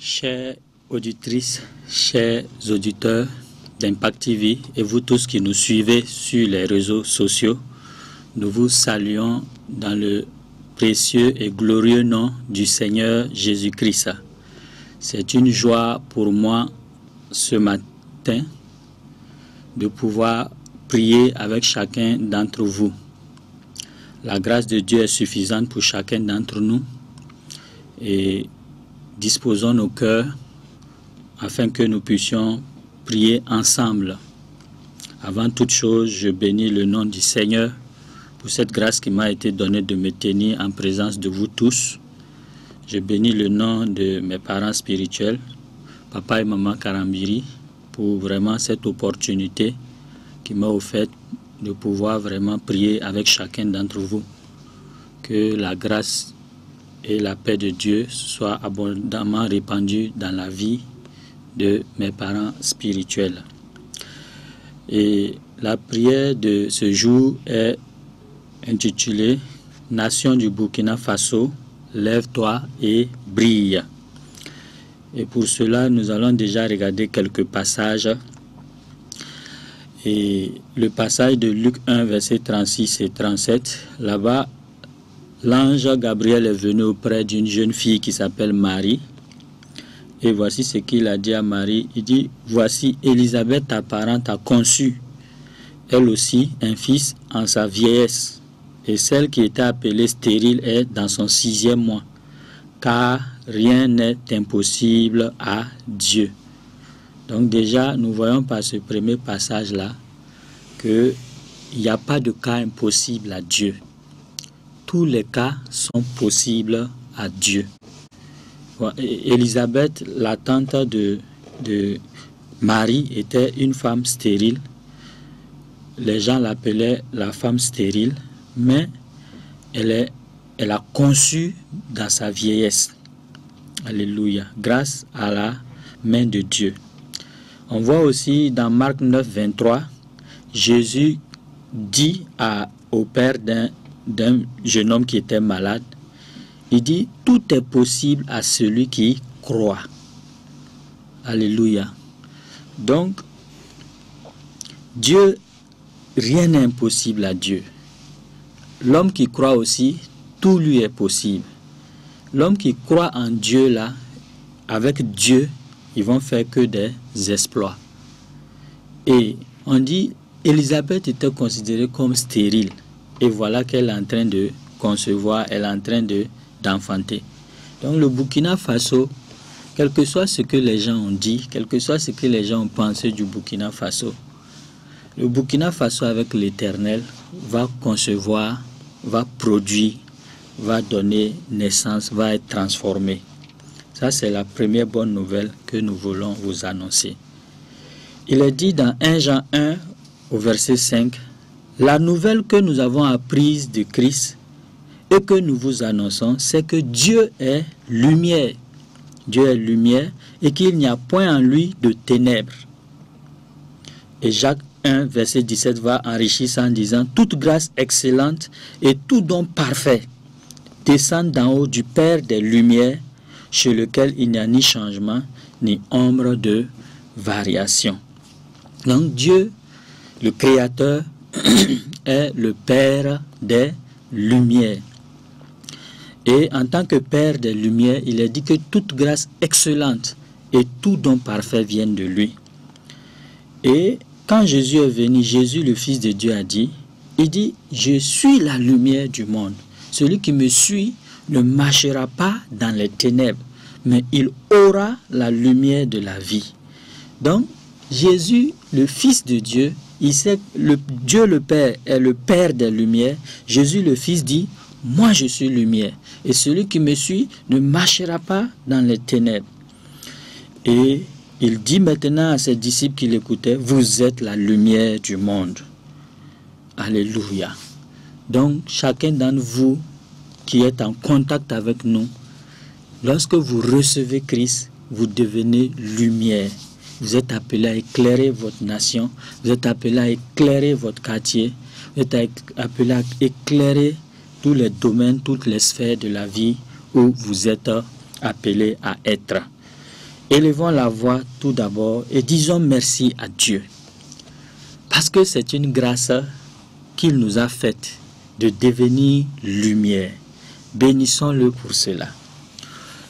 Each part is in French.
Chères auditrices, chers auditeurs d'Impact TV et vous tous qui nous suivez sur les réseaux sociaux, nous vous saluons dans le précieux et glorieux nom du Seigneur Jésus-Christ. C'est une joie pour moi ce matin de pouvoir prier avec chacun d'entre vous. La grâce de Dieu est suffisante pour chacun d'entre nous et disposons nos cœurs afin que nous puissions prier ensemble. Avant toute chose, je bénis le nom du Seigneur pour cette grâce qui m'a été donnée de me tenir en présence de vous tous. Je bénis le nom de mes parents spirituels, papa et maman Karambiri, pour vraiment cette opportunité qui m'a offert de pouvoir vraiment prier avec chacun d'entre vous. Que la grâce et la paix de Dieu soient abondamment répandues dans la vie de mes parents spirituels. Et la prière de ce jour est intitulée « Nation du Burkina Faso, lève-toi et brille ». Et pour cela, nous allons déjà regarder quelques passages. Et le passage de Luc 1, versets 36 et 37, là-bas, l'ange Gabriel est venu auprès d'une jeune fille qui s'appelle Marie. Et voici ce qu'il a dit à Marie. Il dit, « Voici Élisabeth, ta parente, a conçu, elle aussi, un fils en sa vieillesse. Et celle qui était appelée stérile est dans son 6e mois. Car rien n'est impossible à Dieu. » Donc déjà, nous voyons par ce premier passage-là qu'il n'y a pas de cas impossible à Dieu. Tous les cas sont possibles à Dieu. Élisabeth, la tante de Marie, était une femme stérile. Les gens l'appelaient la femme stérile, mais elle a conçu dans sa vieillesse. Alléluia. Grâce à la main de Dieu. On voit aussi dans Marc 9, 23, Jésus dit au père d'un jeune homme qui était malade, il dit, tout est possible à celui qui croit. Alléluia. Donc, Dieu, rien n'est impossible à Dieu. L'homme qui croit aussi, tout lui est possible. L'homme qui croit en Dieu là, avec Dieu, ils vont faire que des exploits. Et on dit, Élisabeth était considérée comme stérile. Et voilà qu'elle est en train de concevoir, elle est en train d'enfanter. Donc le Burkina Faso, quel que soit ce que les gens ont dit, quel que soit ce que les gens ont pensé du Burkina Faso, le Burkina Faso avec l'Éternel va concevoir, va produire, va donner naissance, va être transformé. Ça, c'est la première bonne nouvelle que nous voulons vous annoncer. Il est dit dans 1 Jean 1, au verset 5, « La nouvelle que nous avons apprise de Christ et que nous vous annonçons, c'est que Dieu est lumière. Dieu est lumière et qu'il n'y a point en lui de ténèbres. » Et Jacques 1, verset 17 va enrichir ça en disant, « Toute grâce excellente et tout don parfait descendent d'en haut du Père des Lumières, chez lequel il n'y a ni changement, ni ombre de variation. » Donc Dieu, le Créateur, est le Père des Lumières. Et en tant que Père des Lumières, il est dit que toute grâce excellente et tout don parfait viennent de lui. Et quand Jésus est venu, Jésus, le Fils de Dieu, a dit, il dit, « Je suis la lumière du monde. Celui qui me suit ne marchera pas dans les ténèbres, mais il aura la lumière de la vie. » Donc, Jésus, le Fils de Dieu, il sait que Dieu le Père est le Père des Lumières. Jésus le Fils dit, « Moi je suis lumière, et celui qui me suit ne marchera pas dans les ténèbres. » Et il dit maintenant à ses disciples qui l'écoutaient, « Vous êtes la lumière du monde. » Alléluia. Donc, chacun d'entre vous qui est en contact avec nous, lorsque vous recevez Christ, vous devenez lumière. Vous êtes appelé à éclairer votre nation, vous êtes appelé à éclairer votre quartier, vous êtes appelé à éclairer tous les domaines, toutes les sphères de la vie où vous êtes appelé à être. Élevons la voix tout d'abord et disons merci à Dieu. Parce que c'est une grâce qu'il nous a faite de devenir lumière. Bénissons-le pour cela.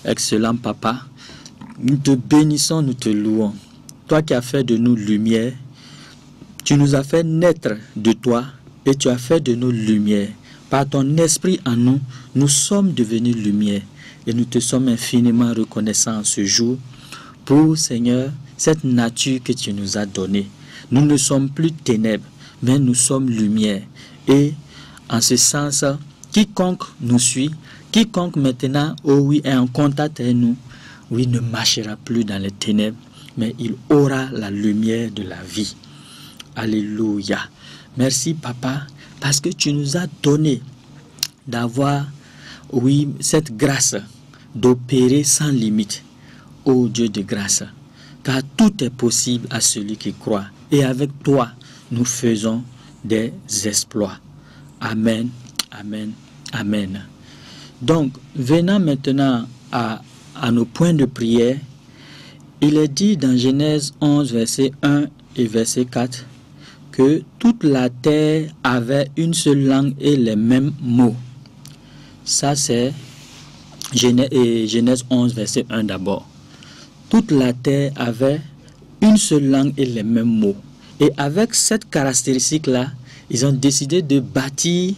Excellent Papa, nous te bénissons, nous te louons. Toi qui as fait de nous lumière, tu nous as fait naître de toi et tu as fait de nous lumière. Par ton esprit en nous, nous sommes devenus lumière et nous te sommes infiniment reconnaissants ce jour pour, Seigneur, cette nature que tu nous as donnée. Nous ne sommes plus ténèbres, mais nous sommes lumière. Et en ce sens, quiconque nous suit, quiconque maintenant, oh oui, est en contact avec nous, oui, ne marchera plus dans les ténèbres, mais il aura la lumière de la vie. Alléluia. Merci Papa, parce que tu nous as donné d'avoir, oui, cette grâce d'opérer sans limite. Ô Dieu de grâce, car tout est possible à celui qui croit. Et avec toi, nous faisons des exploits. Amen, amen, amen. Donc, venant maintenant à nos points de prière, il est dit dans Genèse 11, verset 1 et verset 4, que toute la terre avait une seule langue et les mêmes mots. Ça, c'est Genèse 11, verset 1 d'abord. Toute la terre avait une seule langue et les mêmes mots. Et avec cette caractéristique-là, ils ont décidé de bâtir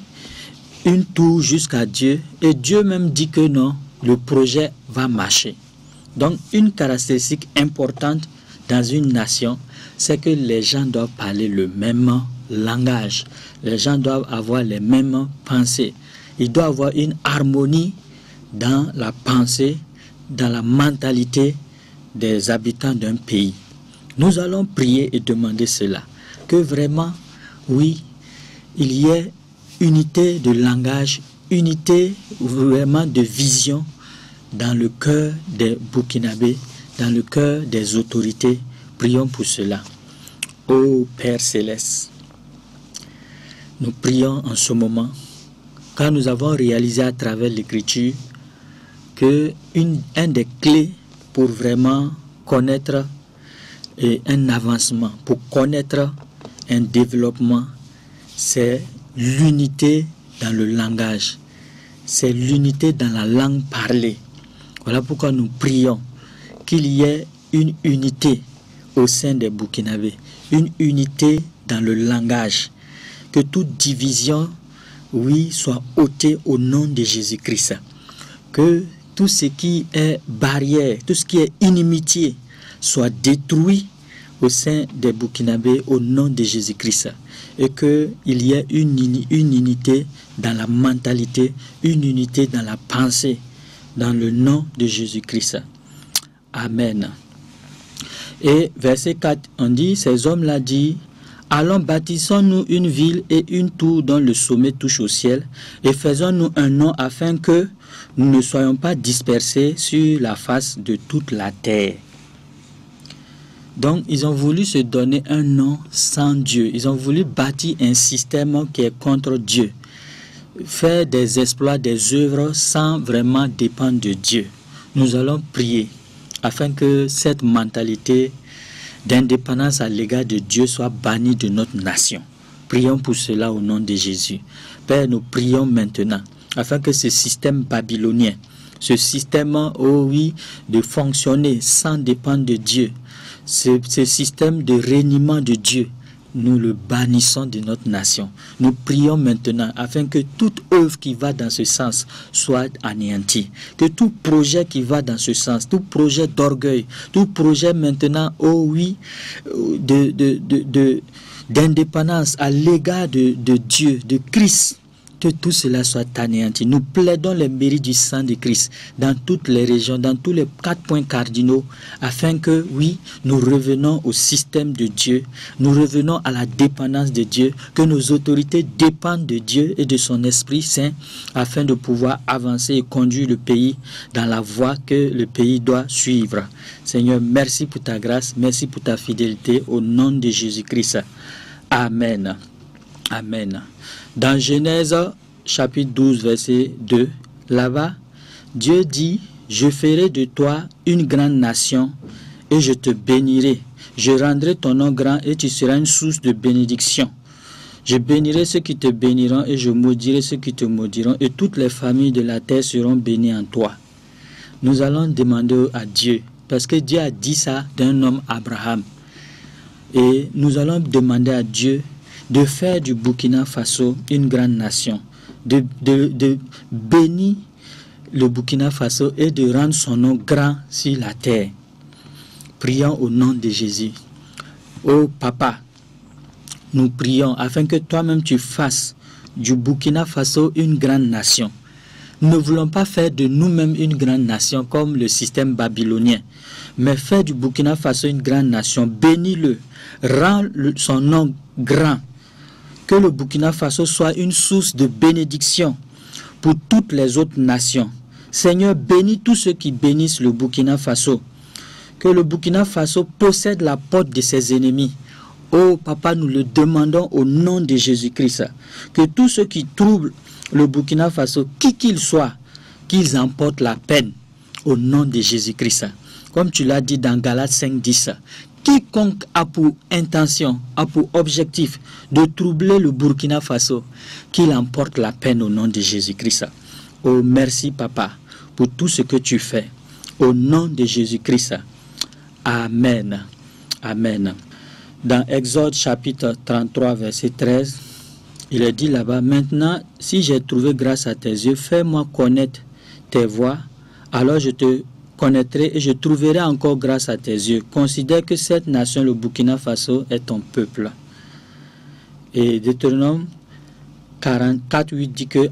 une tour jusqu'à Dieu. Et Dieu même dit que non, le projet va marcher. Donc, une caractéristique importante dans une nation, c'est que les gens doivent parler le même langage. Les gens doivent avoir les mêmes pensées. Il doit y avoir une harmonie dans la pensée, dans la mentalité des habitants d'un pays. Nous allons prier et demander cela, que vraiment, oui, il y ait unité de langage, unité vraiment de vision dans le cœur des Burkinabés, dans le cœur des autorités. Prions pour cela. Ô Père Céleste, nous prions en ce moment, car nous avons réalisé à travers l'Écriture que un des clés pour vraiment connaître un avancement, pour connaître un développement, c'est l'unité dans le langage, c'est l'unité dans la langue parlée. Voilà pourquoi nous prions qu'il y ait une unité au sein des Burkinabés, une unité dans le langage, que toute division, oui, soit ôtée au nom de Jésus-Christ, que tout ce qui est barrière, tout ce qui est inimitié soit détruit au sein des Burkinabés au nom de Jésus-Christ. Et qu'il y ait une unité dans la mentalité, une unité dans la pensée, dans le nom de Jésus-Christ. Amen. Et verset 4, on dit, ces hommes-là disent, allons bâtissons-nous une ville et une tour dont le sommet touche au ciel, et faisons-nous un nom afin que nous ne soyons pas dispersés sur la face de toute la terre. Donc, ils ont voulu se donner un nom sans Dieu. Ils ont voulu bâtir un système qui est contre Dieu. Faire des exploits, des œuvres sans vraiment dépendre de Dieu. Nous allons prier afin que cette mentalité d'indépendance à l'égard de Dieu soit bannie de notre nation. Prions pour cela au nom de Jésus. Père, nous prions maintenant afin que ce système babylonien, ce système, oh oui, de fonctionner sans dépendre de Dieu, ce système de reniement de Dieu, nous le bannissons de notre nation. Nous prions maintenant afin que toute œuvre qui va dans ce sens soit anéantie. Que tout projet qui va dans ce sens, tout projet d'orgueil, tout projet maintenant, oh oui, d'indépendance à l'égard de Dieu, de Christ, que tout cela soit anéanti. Nous plaidons les mérites du sang de Christ dans toutes les régions, dans tous les 4 points cardinaux, afin que, oui, nous revenons au système de Dieu, nous revenons à la dépendance de Dieu, que nos autorités dépendent de Dieu et de son Esprit Saint, afin de pouvoir avancer et conduire le pays dans la voie que le pays doit suivre. Seigneur, merci pour ta grâce, merci pour ta fidélité, au nom de Jésus-Christ. Amen. Amen. Dans Genèse chapitre 12, verset 2, là-bas, Dieu dit je ferai de toi une grande nation et je te bénirai. Je rendrai ton nom grand et tu seras une source de bénédiction. Je bénirai ceux qui te béniront et je maudirai ceux qui te maudiront et toutes les familles de la terre seront bénies en toi. Nous allons demander à Dieu, parce que Dieu a dit ça d'un homme Abraham. Et nous allons demander à Dieu de faire du Burkina Faso une grande nation, de bénir le Burkina Faso et de rendre son nom grand sur la terre. Prions au nom de Jésus. Oh Papa, nous prions afin que toi-même tu fasses du Burkina Faso une grande nation. Nous ne voulons pas faire de nous-mêmes une grande nation comme le système babylonien, mais faire du Burkina Faso une grande nation. Bénis-le, rends son nom grand. Que le Burkina Faso soit une source de bénédiction pour toutes les autres nations. Seigneur, bénis tous ceux qui bénissent le Burkina Faso. Que le Burkina Faso possède la porte de ses ennemis. Oh Papa, nous le demandons au nom de Jésus-Christ. Que tous ceux qui troublent le Burkina Faso, qui qu'ils soient, qu'ils emportent la peine au nom de Jésus-Christ. Comme tu l'as dit dans Galates 5:10, quiconque a pour intention, a pour objectif de troubler le Burkina Faso, qu'il emporte la peine au nom de Jésus-Christ. Oh merci Papa pour tout ce que tu fais. Au nom de Jésus-Christ. Amen. Amen. Dans Exode chapitre 33 verset 13, il est dit là-bas, maintenant, si j'ai trouvé grâce à tes yeux, fais-moi connaître tes voies, alors je te connaîtrai et je trouverai encore grâce à tes yeux. Considère que cette nation, le Burkina Faso, est ton peuple. Et Deutéronome 44:8 dit que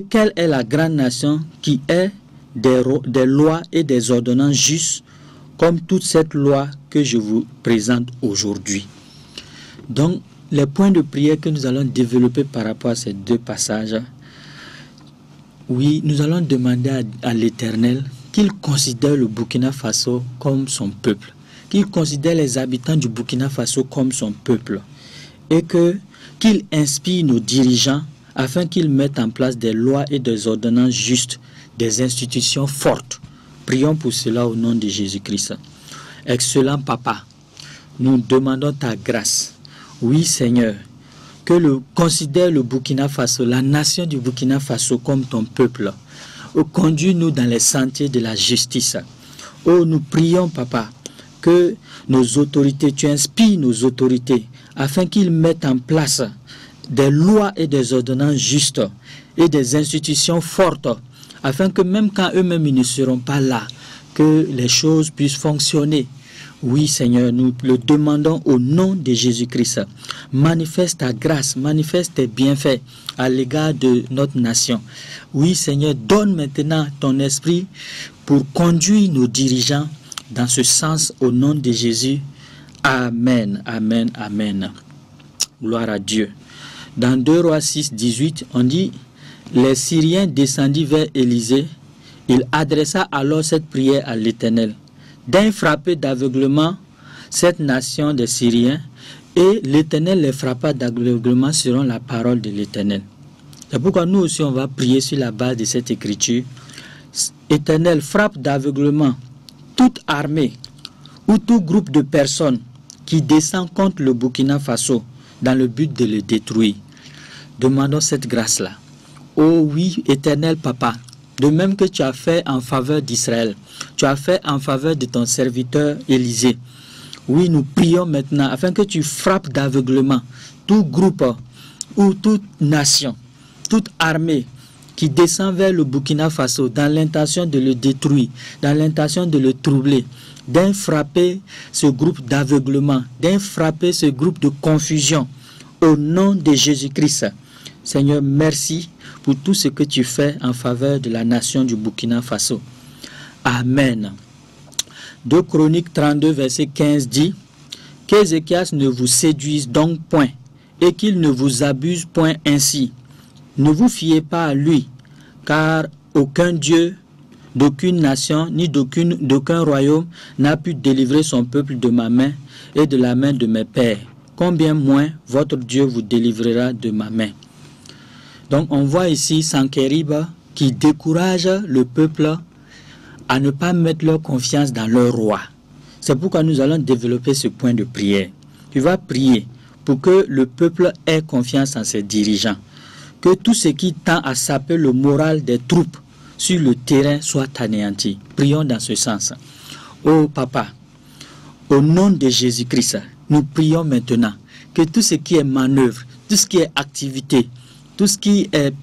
quelle est la grande nation qui est des lois et des ordonnances justes, comme toute cette loi que je vous présente aujourd'hui. Donc, les points de prière que nous allons développer par rapport à ces deux passages, oui, nous allons demander à l'Éternel qu'il considère le Burkina Faso comme son peuple, qu'il considère les habitants du Burkina Faso comme son peuple, et qu'il inspire nos dirigeants afin qu'ils mettent en place des lois et des ordonnances justes, des institutions fortes. Prions pour cela au nom de Jésus-Christ. Excellent Papa, nous demandons ta grâce. Oui Seigneur, considère le Burkina Faso, la nation du Burkina Faso comme ton peuple. Oh, conduis-nous dans les sentiers de la justice. Oh, nous prions Papa, que nos autorités, tu inspires nos autorités, afin qu'ils mettent en place des lois et des ordonnances justes et des institutions fortes, afin que même quand eux-mêmes ils ne seront pas là, que les choses puissent fonctionner. Oui Seigneur, nous le demandons au nom de Jésus-Christ. Manifeste ta grâce, manifeste tes bienfaits à l'égard de notre nation. Oui Seigneur, donne maintenant ton esprit pour conduire nos dirigeants dans ce sens au nom de Jésus. Amen, amen, amen. Gloire à Dieu. Dans 2 Rois 6:18, on dit, les Syriens descendirent vers Élisée. Il adressa alors cette prière à l'Éternel. D'un frappé d'aveuglement cette nation des Syriens, et l'Éternel les frappa d'aveuglement selon la parole de l'Éternel. C'est pourquoi nous aussi on va prier sur la base de cette écriture. Éternel, frappe d'aveuglement toute armée ou tout groupe de personnes qui descend contre le Burkina Faso dans le but de le détruire. Demandons cette grâce-là. Oh oui, Éternel Papa, de même que tu as fait en faveur d'Israël, tu as fait en faveur de ton serviteur Élisée. Oui, nous prions maintenant afin que tu frappes d'aveuglement tout groupe ou toute nation, toute armée qui descend vers le Burkina Faso dans l'intention de le détruire, dans l'intention de le troubler, d'un frapper ce groupe d'aveuglement, d'un frapper ce groupe de confusion, au nom de Jésus-Christ. Seigneur, merci pour tout ce que tu fais en faveur de la nation du Burkina Faso. Amen. 2 Chroniques 32, verset 15 dit, qu'Ézéchias ne vous séduise donc point, et qu'il ne vous abuse point ainsi. Ne vous fiez pas à lui, car aucun Dieu d'aucune nation, ni d'aucun royaume n'a pu délivrer son peuple de ma main et de la main de mes pères. Combien moins votre Dieu vous délivrera de ma main. Donc on voit ici Sanqueriba qui découragent le peuple à ne pas mettre leur confiance dans leur roi. C'est pourquoi nous allons développer ce point de prière. Tu vas prier pour que le peuple ait confiance en ses dirigeants, que tout ce qui tend à saper le moral des troupes sur le terrain soit anéanti. Prions dans ce sens. Oh Papa, au nom de Jésus-Christ, nous prions maintenant que tout ce qui est manœuvre, tout ce qui est activité, tout ce qui est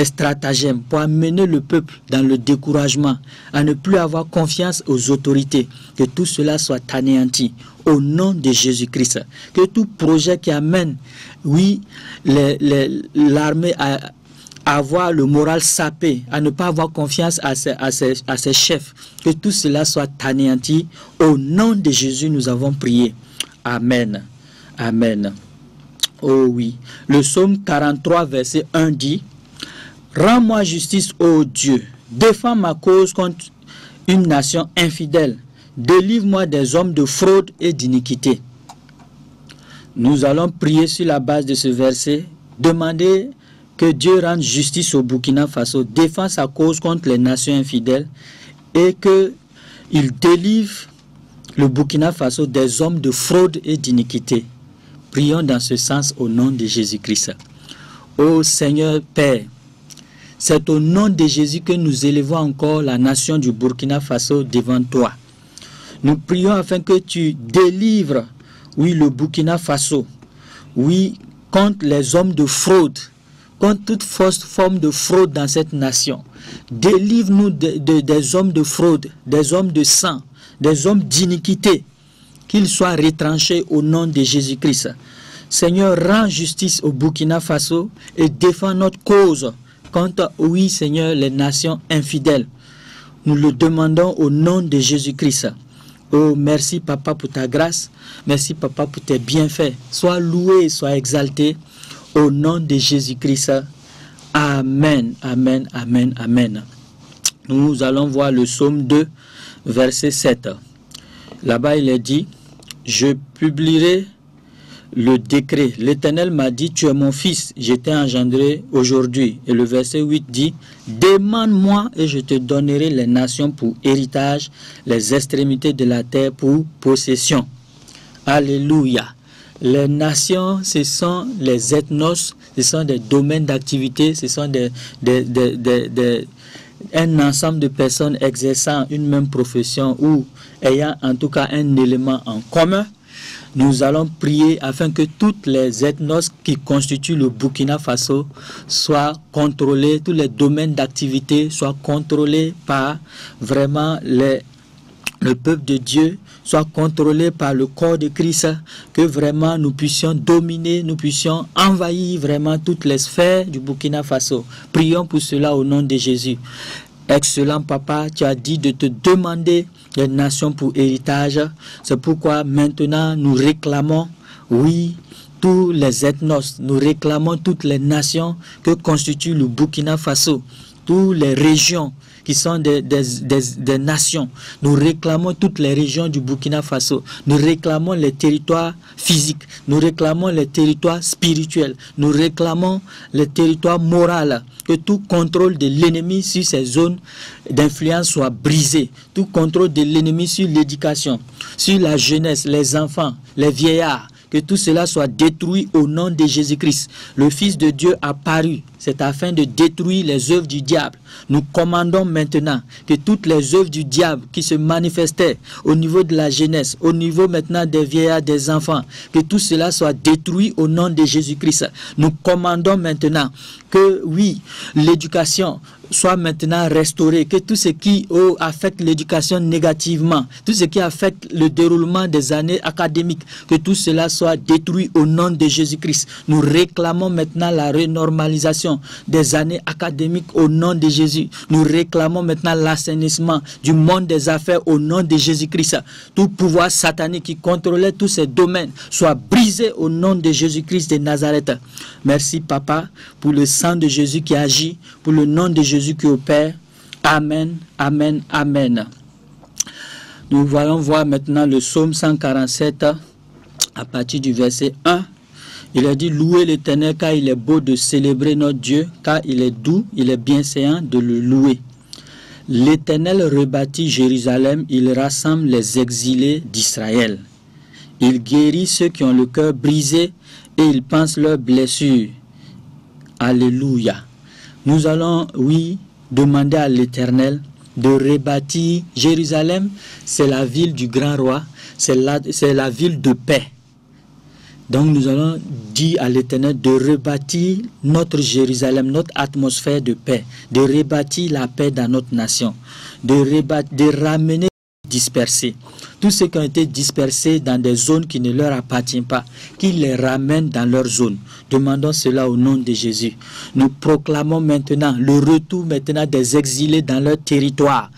stratagème pour amener le peuple dans le découragement, à ne plus avoir confiance aux autorités, que tout cela soit anéanti au nom de Jésus-Christ. Que tout projet qui amène, oui, l'armée à avoir le moral sapé, à ne pas avoir confiance à ses chefs, que tout cela soit anéanti. Au nom de Jésus, nous avons prié. Amen. Amen. Oh oui. Le psaume 43, verset 1 dit: Rends-moi justice, ô Dieu, défends ma cause contre une nation infidèle, délivre-moi des hommes de fraude et d'iniquité. Nous allons prier sur la base de ce verset, demander que Dieu rende justice au Burkina Faso, défend sa cause contre les nations infidèles et qu'il délivre le Burkina Faso des hommes de fraude et d'iniquité. Prions dans ce sens au nom de Jésus-Christ. Ô Seigneur Père, c'est au nom de Jésus que nous élevons encore la nation du Burkina Faso devant toi. Nous prions afin que tu délivres, oui, le Burkina Faso, oui, contre les hommes de fraude, contre toute fausse forme de fraude dans cette nation. Délivre-nous des hommes de fraude, des hommes de sang, des hommes d'iniquité, qu'ils soient retranchés au nom de Jésus-Christ. Seigneur, rends justice au Burkina Faso et défends notre cause contre, oui Seigneur, les nations infidèles. Nous le demandons au nom de Jésus-Christ. Oh, merci Papa pour ta grâce. Merci Papa pour tes bienfaits. Sois loué, sois exalté au nom de Jésus-Christ. Amen, amen, amen, amen. Nous allons voir le psaume 2, verset 7. Là-bas, il est dit: Je publierai le décret. L'Éternel m'a dit: Tu es mon fils, je t'ai engendré aujourd'hui. Et le verset 8 dit: Demande-moi et je te donnerai les nations pour héritage, les extrémités de la terre pour possession. Alléluia. Les nations, ce sont les ethnos, ce sont des domaines d'activité, ce sont un ensemble de personnes exerçant une même profession ou ayant en tout cas un élément en commun. Nous allons prier afin que toutes les ethnos qui constituent le Burkina Faso soient contrôlés, tous les domaines d'activité soient contrôlés par vraiment le peuple de Dieu, soit contrôlé par le corps de Christ, que vraiment nous puissions dominer, nous puissions envahir vraiment toutes les sphères du Burkina Faso. Prions pour cela au nom de Jésus. Excellent Papa, tu as dit de te demander les nations pour héritage. C'est pourquoi maintenant nous réclamons, oui, tous les ethnos, nous réclamons toutes les nations que constitue le Burkina Faso, toutes les régions qui sont des nations. Nous réclamons toutes les régions du Burkina Faso. Nous réclamons les territoires physiques. Nous réclamons les territoires spirituels. Nous réclamons les territoires moraux. Que tout contrôle de l'ennemi sur ces zones d'influence soit brisé. Tout contrôle de l'ennemi sur l'éducation, sur la jeunesse, les enfants, les vieillards. Que tout cela soit détruit au nom de Jésus-Christ. Le Fils de Dieu a paru. C'est afin de détruire les œuvres du diable. Nous commandons maintenant que toutes les œuvres du diable qui se manifestaient au niveau de la jeunesse, au niveau maintenant des vieillards, des enfants, que tout cela soit détruit au nom de Jésus-Christ. Nous commandons maintenant que, oui, l'éducation soit maintenant restaurée, que tout ce qui affecte l'éducation négativement, tout ce qui affecte le déroulement des années académiques, que tout cela soit détruit au nom de Jésus-Christ. Nous réclamons maintenant la renormalisation des années académiques au nom de Jésus. Nous réclamons maintenant l'assainissement du monde des affaires au nom de Jésus-Christ. Tout pouvoir satanique qui contrôlait tous ces domaines soit brisé au nom de Jésus-Christ de Nazareth. Merci Papa pour le sang de Jésus qui agit, pour le nom de Jésus qui opère. Amen, amen, amen. Nous allons voir maintenant le psaume 147 à partir du verset 1 Il a dit, louez l'Éternel car il est beau de célébrer notre Dieu, car il est doux, il est bienséant de le louer. L'Éternel rebâtit Jérusalem, il rassemble les exilés d'Israël. Il guérit ceux qui ont le cœur brisé et il pense leurs blessures. Alléluia. Nous allons, oui, demander à l'Éternel de rebâtir Jérusalem. C'est la ville du grand roi, c'est la ville de paix. Donc nous allons dire à l'Éternel de rebâtir notre Jérusalem, notre atmosphère de paix, de rebâtir la paix dans notre nation, de ramener les dispersés. Tous ceux qui ont été dispersés dans des zones qui ne leur appartiennent pas, qu'ils les ramènent dans leur zone. Demandons cela au nom de Jésus. Nous proclamons maintenant le retour maintenant des exilés dans leur territoire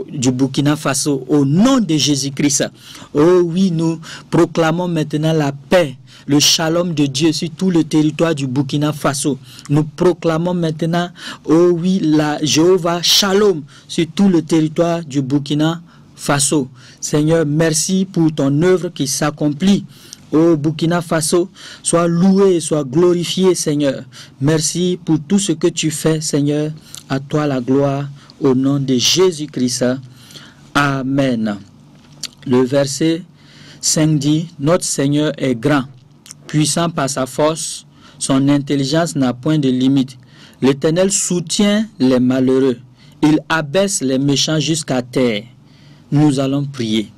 du Burkina Faso au nom de Jésus-Christ. Oh oui, nous proclamons maintenant la paix, le shalom de Dieu sur tout le territoire du Burkina Faso. Nous proclamons maintenant, oh oui, la Jéhovah Shalom sur tout le territoire du Burkina Faso. Seigneur, merci pour ton œuvre qui s'accomplit au Burkina Faso. Sois loué et sois glorifié, Seigneur. Merci pour tout ce que tu fais, Seigneur. À toi la gloire, au nom de Jésus-Christ. Amen. Le verset 5 dit, notre Seigneur est grand, puissant par sa force, son intelligence n'a point de limite. L'Éternel soutient les malheureux, il abaisse les méchants jusqu'à terre. Nous allons prier.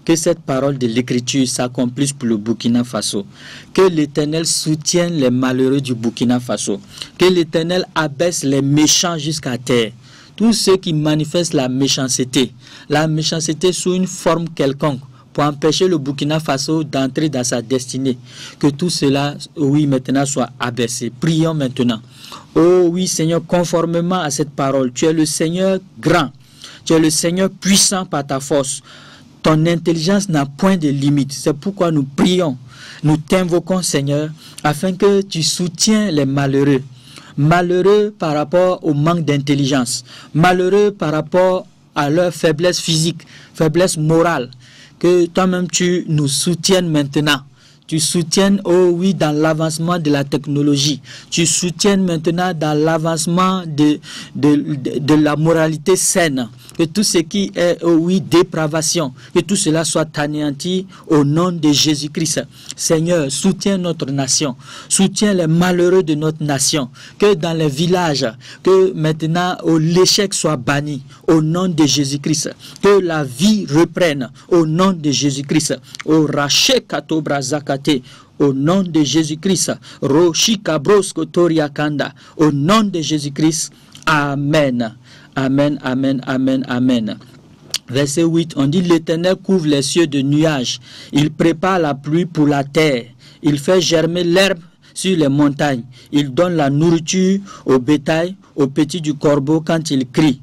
Que cette parole de l'Écriture s'accomplisse pour le Burkina Faso. Que l'Éternel soutienne les malheureux du Burkina Faso. Que l'Éternel abaisse les méchants jusqu'à terre. Tous ceux qui manifestent la méchanceté sous une forme quelconque, pour empêcher le Burkina Faso d'entrer dans sa destinée. Que tout cela, oui, maintenant soit abaissé. Prions maintenant. Oh oui, Seigneur, conformément à cette parole, tu es le Seigneur grand. Tu es le Seigneur puissant par ta force. Ton intelligence n'a point de limite. C'est pourquoi nous prions. Nous t'invoquons, Seigneur, afin que tu soutiens les malheureux. Malheureux par rapport au manque d'intelligence. Malheureux par rapport à leur faiblesse physique, faiblesse morale. Que toi-même tu nous soutiennes maintenant. Tu soutiennes, oh oui, dans l'avancement de la technologie. Tu soutiennes maintenant dans l'avancement de la moralité saine. Que tout ce qui est, oh oui, dépravation, que tout cela soit anéanti au nom de Jésus-Christ. Seigneur, soutiens notre nation. Soutiens les malheureux de notre nation. Que dans les villages, que maintenant, oh, l'échec soit banni au nom de Jésus-Christ. Que la vie reprenne au nom de Jésus-Christ. Au Raché Katobra Zakate. Au nom de Jésus-Christ. Roshika Brosko Toriakanda. Au nom de Jésus-Christ. Amen. Amen, amen, amen, amen. Verset 8, on dit, l'Éternel couvre les cieux de nuages. Il prépare la pluie pour la terre. Il fait germer l'herbe sur les montagnes. Il donne la nourriture au bétail, aux petits du corbeau quand il crie.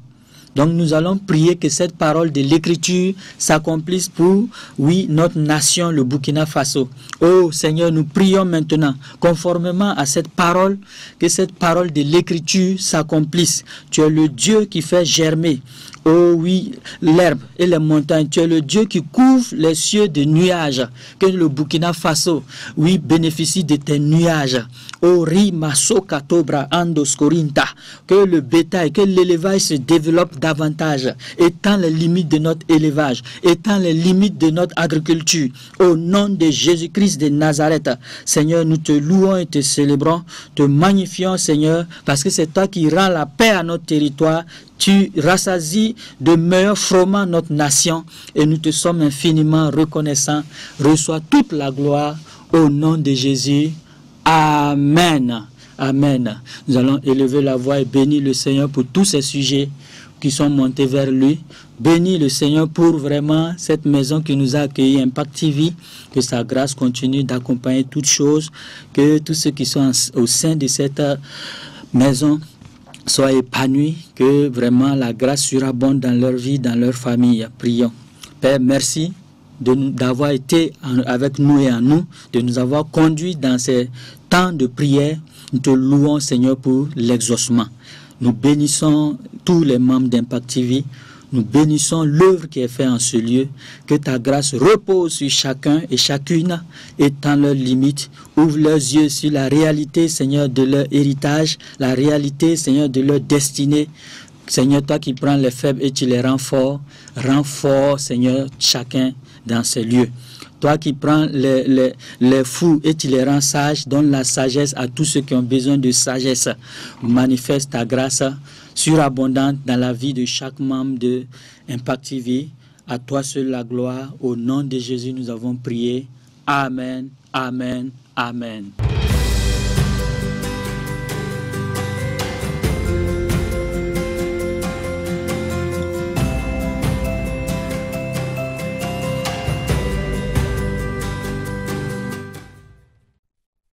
Donc nous allons prier que cette parole de l'Écriture s'accomplisse pour, oui, notre nation, le Burkina Faso. Oh Seigneur, nous prions maintenant, conformément à cette parole, que cette parole de l'Écriture s'accomplisse. Tu es le Dieu qui fait germer, oh oui, l'herbe et les montagnes. Tu es le Dieu qui couvre les cieux de nuages. Que le Burkina Faso, oui, bénéficie de tes nuages. Oh Rimaso Katobra Andos Korinta. Que le bétail, que l'élevage se développe davantage, étend les limites de notre élevage, étend les limites de notre agriculture. Au nom de Jésus-Christ de Nazareth, Seigneur, nous te louons et te célébrons, te magnifions, Seigneur, parce que c'est toi qui rends la paix à notre territoire. Tu rassasies de meilleurs froment notre nation et nous te sommes infiniment reconnaissants. Reçois toute la gloire au nom de Jésus. Amen. Amen. Nous allons élever la voix et bénir le Seigneur pour tous ces sujets qui sont montés vers lui. Bénis le Seigneur pour vraiment cette maison qui nous a accueillis, Impact TV. Que sa grâce continue d'accompagner toutes choses. Que tous ceux qui sont au sein de cette maison soient épanouis. Que vraiment la grâce surabonde dans leur vie, dans leur famille. Prions. Père, merci d'avoir été avec nous et en nous, de nous avoir conduits dans ces temps de prière. Nous te louons, Seigneur, pour l'exaucement. Nous bénissons tous les membres d'Impact TV. Nous bénissons l'œuvre qui est faite en ce lieu. Que ta grâce repose sur chacun et chacune, étend leurs limites, ouvre leurs yeux sur la réalité, Seigneur, de leur héritage, la réalité, Seigneur, de leur destinée. Seigneur, toi qui prends les faibles et tu les rends forts, Seigneur, chacun dans ces lieux. Toi qui prends les fous et tu les rends sages, donne la sagesse à tous ceux qui ont besoin de sagesse. Manifeste ta grâce surabondante dans la vie de chaque membre de Impact TV. À toi seul la gloire. Au nom de Jésus, nous avons prié. Amen, amen, amen.